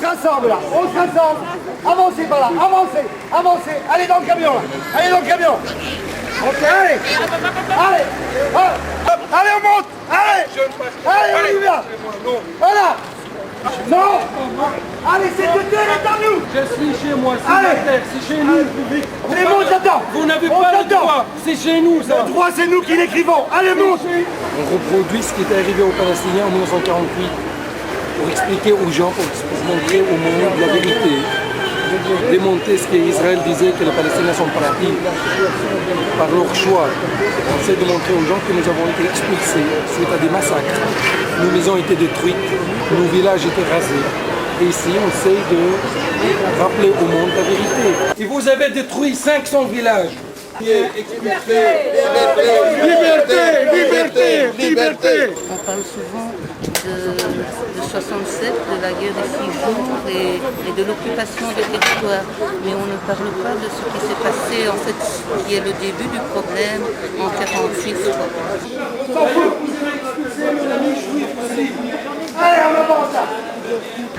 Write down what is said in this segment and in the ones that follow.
se rassemble là, on se rassemble. Avancez par là, avancez, avancez. Allez dans le camion là, allez dans le camion. Ok, allez, allez, allez, on monte, allez, allez, on y va. Voilà. Non. Allez, c'est de Dieu, il est en nous. Je suis chez moi, c'est la terre, c'est chez nous. Allez, monte là-dedans. Vous n'avez pas le droit, c'est chez nous ça. Le droit, c'est nous qui l'écrivons. Allez, monte. On reproduit ce qui est arrivé aux Palestiniens en 1948 pour expliquer aux gens, pour montrer au monde la vérité. Démonter ce qu'Israël disait que les Palestiniens sont partis par leur choix. On essaie de montrer aux gens que nous avons été expulsés suite à des massacres. Nos maisons étaient détruites, nos villages étaient rasés. Et ici, on essaie de rappeler au monde la vérité. Et vous avez détruit 500 villages. Liberté, liberté, liberté. On parle souvent de 67, de la guerre des 6 jours et de l'occupation des territoires. Mais on ne parle pas de ce qui s'est passé, en fait, qui est le début du problème en 48.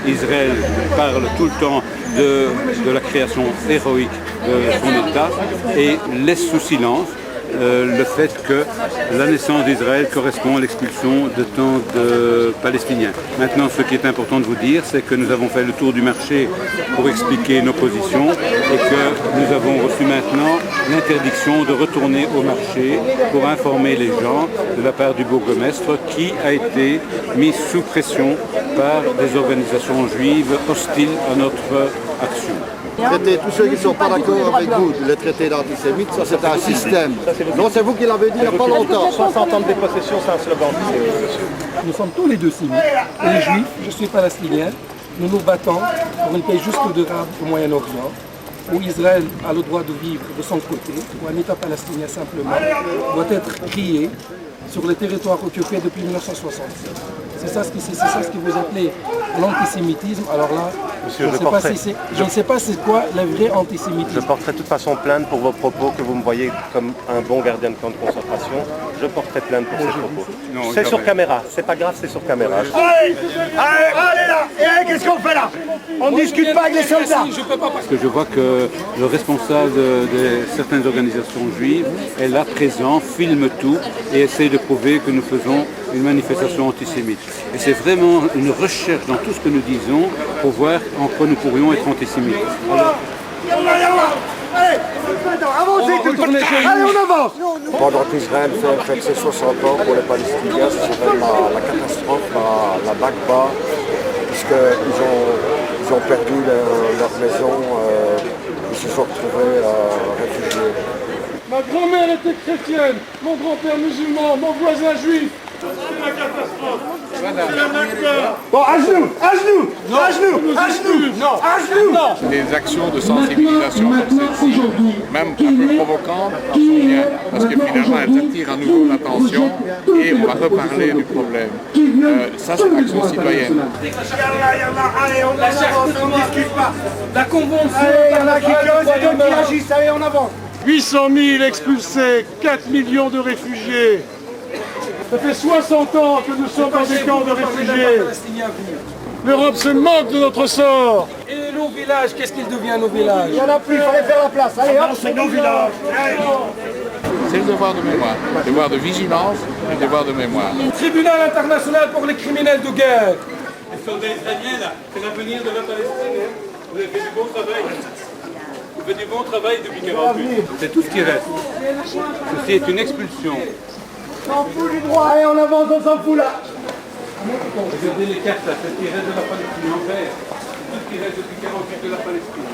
Israël parle tout le temps de la création héroïque de son État et laisse sous silence le fait que la naissance d'Israël correspond à l'expulsion de tant de Palestiniens. Maintenant, ce qui est important de vous dire, c'est que nous avons fait le tour du marché pour expliquer nos positions et que nous avons reçu maintenant l'interdiction de retourner au marché pour informer les gens de la part du bourgmestre qui a été mis sous pression par des organisations juives hostiles à notre action. Traiter tous ceux qui ne sont pas d'accord avec vous, le traité d'antisémite, ça c'est un système. Non, c'est vous qui l'avez dit il n'y a pas longtemps. 60 ans de dépossession, c'est un slogan antisémite. Nous sommes tous les deux sémites. Les juifs, je suis palestinien, nous nous battons pour une paix juste et durable au Moyen-Orient, où Israël a le droit de vivre de son côté, où un État palestinien simplement doit être créé sur les territoires occupés depuis 1967. C'est ça ce que vous appelez l'antisémitisme. Alors là, Monsieur, je ne sais pas c'est quoi le vrai antisémitisme. Je porterai de toute façon plainte pour vos propos, que vous me voyez comme un bon gardien de camp de concentration. Je porterai plainte pour ces propos. C'est sur caméra, c'est pas grave, c'est sur caméra. Allez, allez là. Et qu'est-ce qu'on fait là? On ne discute pas avec les soldats. Parce que je vois que le responsable de certaines organisations juives est là présent, filme tout et essaie de prouver que nous faisons une manifestation antisémite. Et c'est vraiment une recherche dans tout ce que nous disons pour voir en quoi nous pourrions être antisémites. Alors, allez, avancez tout. Allez, on avance. Pendant qu'Israël fête ses 60 ans pour les Palestiniens, ça s'appelle la catastrophe, la Nakba, puisqu'ils ont perdu leur maison, ils se sont retrouvés réfugiés. Ma grand-mère était chrétienne, mon grand-père musulman, mon voisin juif. C'est la catastrophe. C'est la Nakba. Bon, à genoux, à genoux, à genoux, à genoux, non, à genoux. Des actions de sensibilisation comme celle-ci, même un peu provocantes, en sont bien, parce que finalement elles attirent à nouveau l'attention et on va reparler du problème. Ça c'est l'action citoyenne. Allez, on avance, on ne discute pas. La convention. Allez, il y en a qui causent, d'autres qui agissent, allez, on avance. 800 000 expulsés, 4 millions de réfugiés. Ça fait 60 ans que nous sommes dans des camps de réfugiés. L'Europe se moque de notre sort. Et nos villages, qu'est-ce qu'il devient nos villages? Il n'y en a plus, il fallait faire la place. Allez, hop, c'est nos villages. C'est le devoir de mémoire, le devoir de vigilance, le devoir de mémoire. Tribunal international pour les criminels de guerre. Les soldats israéliens, là, c'est l'avenir de la Palestine. Vous avez fait du bon travail. Vous faites du bon travail depuis 48. c'est tout ce qui reste. Ceci est une expulsion. On s'en fout du droit. Allez, on avance, on s'en fout là. Regardez les cartes là, c'est ce qui reste de la Palestine en vert. C'est tout ce qui reste depuis 48 de la Palestine.